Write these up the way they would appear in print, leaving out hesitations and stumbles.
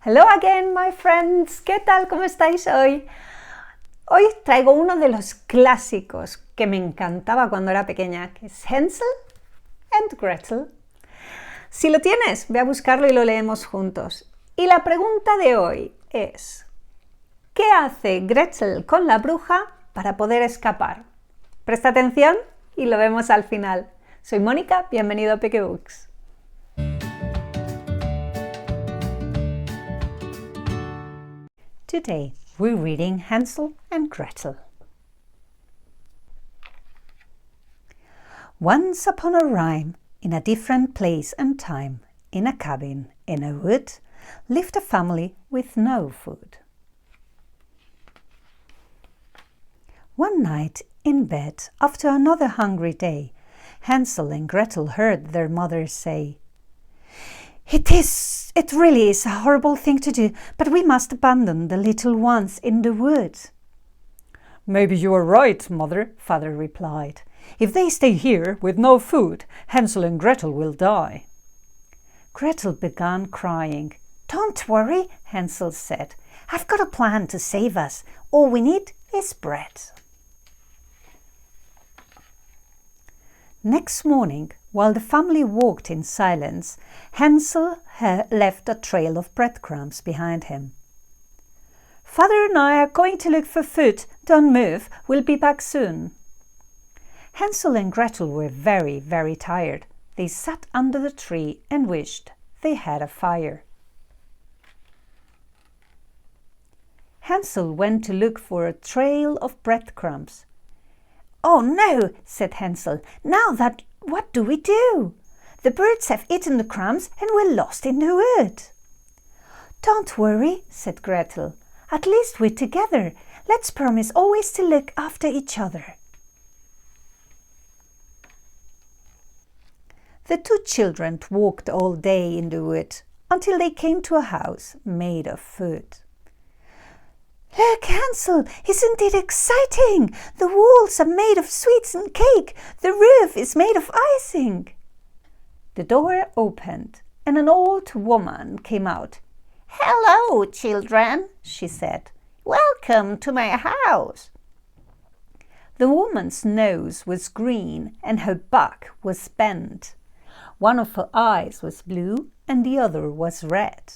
Hello again, my friends. ¿Qué tal? ¿Cómo estáis hoy? Hoy traigo uno de los clásicos que me encantaba cuando era pequeña, que es Hansel and Gretel. Si lo tienes, ve a buscarlo y lo leemos juntos. Y la pregunta de hoy es, ¿qué hace Gretel con la bruja para poder escapar? Presta atención y lo vemos al final. Soy Mónica, bienvenido a Peque Books. Today we're reading Hansel and Gretel. Once upon a rhyme, in a different place and time, in a cabin in a wood, lived a family with no food. One night in bed, after another hungry day, Hansel and Gretel heard their mother say, It really is a horrible thing to do, but we must abandon the little ones in the wood. Maybe you are right, Mother, Father replied. If they stay here with no food, Hansel and Gretel will die. Gretel began crying. Don't worry, Hansel said. I've got a plan to save us. All we need is bread. Next morning, while the family walked in silence, Hansel left a trail of breadcrumbs behind him. Father and I are going to look for food. Don't move. We'll be back soon. Hansel and Gretel were very, very tired. They sat under the tree and wished they had a fire. Hansel went to look for a trail of breadcrumbs. Oh no, said Hansel. What do we do? The birds have eaten the crumbs and we're lost in the wood. Don't worry, said Gretel. At least we're together. Let's promise always to look after each other. The two children walked all day in the wood until they came to a house made of food. Look, Hansel, isn't it exciting? The walls are made of sweets and cake. The roof is made of icing. The door opened and an old woman came out. Hello, children, she said. Welcome to my house. The woman's nose was green and her back was bent. One of her eyes was blue and the other was red.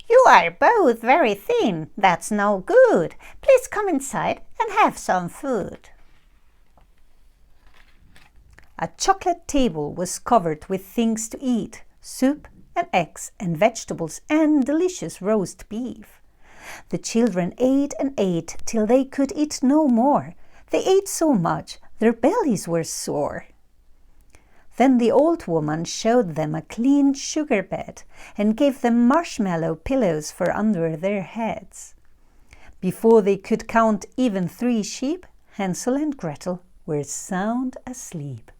You are both very thin. That's no good. Please come inside and have some food. A chocolate table was covered with things to eat, soup and eggs and vegetables and delicious roast beef. The children ate and ate till they could eat no more. They ate so much their bellies were sore. Then the old woman showed them a clean sugar bed and gave them marshmallow pillows for under their heads. Before they could count even 3 sheep, Hansel and Gretel were sound asleep.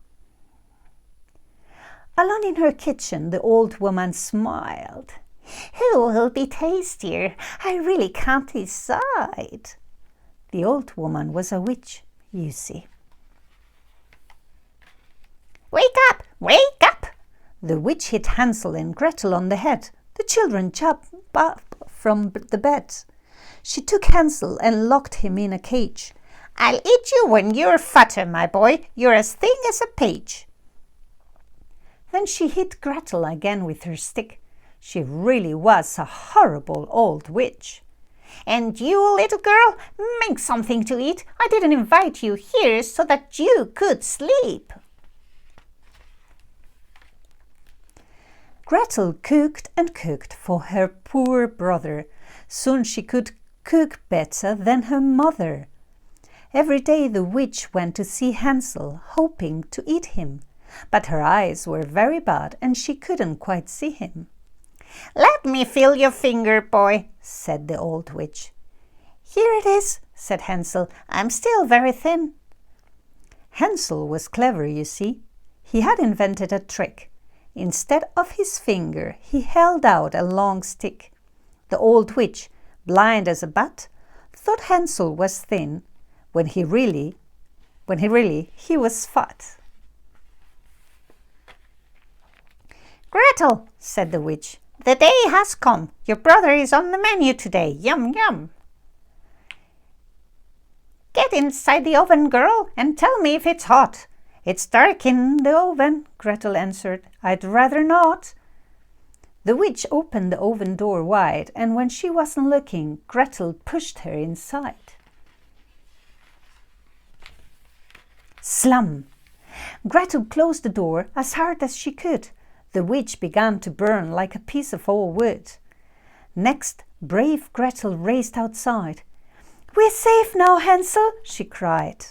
Alone in her kitchen, the old woman smiled. Who will be tastier? I really can't decide. The old woman was a witch, you see. Wake up! Wake up! The witch hit Hansel and Gretel on the head. The children jumped up from the bed. She took Hansel and locked him in a cage. I'll eat you when you're fatter, my boy. You're as thin as a page. Then she hit Gretel again with her stick. She really was a horrible old witch. And you, little girl, make something to eat. I didn't invite you here so that you could sleep. Gretel cooked and cooked for her poor brother. Soon she could cook better than her mother. Every day the witch went to see Hansel, hoping to eat him. But her eyes were very bad and she couldn't quite see him. Let me feel your finger, boy, said the old witch. Here it is, said Hansel. I'm still very thin. Hansel was clever, you see. He had invented a trick. Instead of his finger, he held out a long stick. The old witch, blind as a bat, thought Hansel was thin, when he was fat. Gretel, said the witch, The day has come. Your brother is on the menu today. Yum, yum. Get inside the oven, girl, and tell me if it's hot. It's dark in the oven, Gretel answered. I'd rather not. The witch opened the oven door wide, and when she wasn't looking, Gretel pushed her inside. Slum! Gretel closed the door as hard as she could. The witch began to burn like a piece of old wood. Next, brave Gretel raced outside. We're safe now, Hansel, she cried.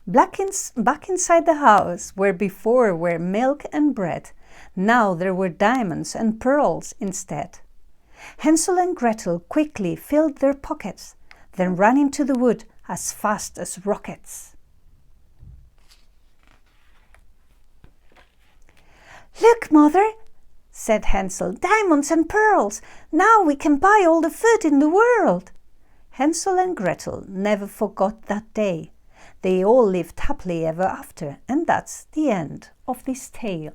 Back inside the house, where before were milk and bread, now there were diamonds and pearls instead. Hansel and Gretel quickly filled their pockets, then ran into the wood as fast as rockets. Look, Mother, said Hansel, diamonds and pearls. Now we can buy all the food in the world. Hansel and Gretel never forgot that day. They all lived happily ever after, and that's the end of this tale.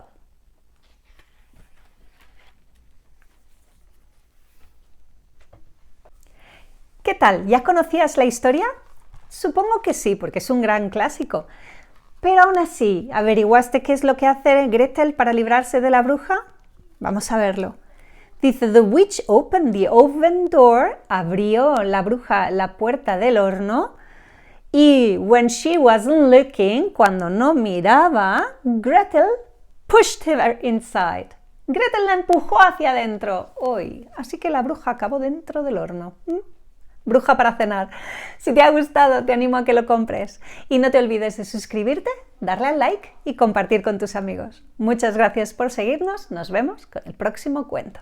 ¿Qué tal? ¿Ya conocías la historia? Supongo que sí, porque es un gran clásico. Pero aún así, ¿averiguaste qué es lo que hace Gretel para librarse de la bruja? Vamos a verlo. Dice, the witch opened the oven door, abrió la bruja la puerta del horno, y when she wasn't looking, cuando no miraba, Gretel pushed her inside. Gretel la empujó hacia adentro. Uy, así que la bruja acabó dentro del horno. Bruja para cenar. Si te ha gustado, te animo a que lo compres. Y no te olvides de suscribirte, darle al like y compartir con tus amigos. Muchas gracias por seguirnos. Nos vemos con el próximo cuento.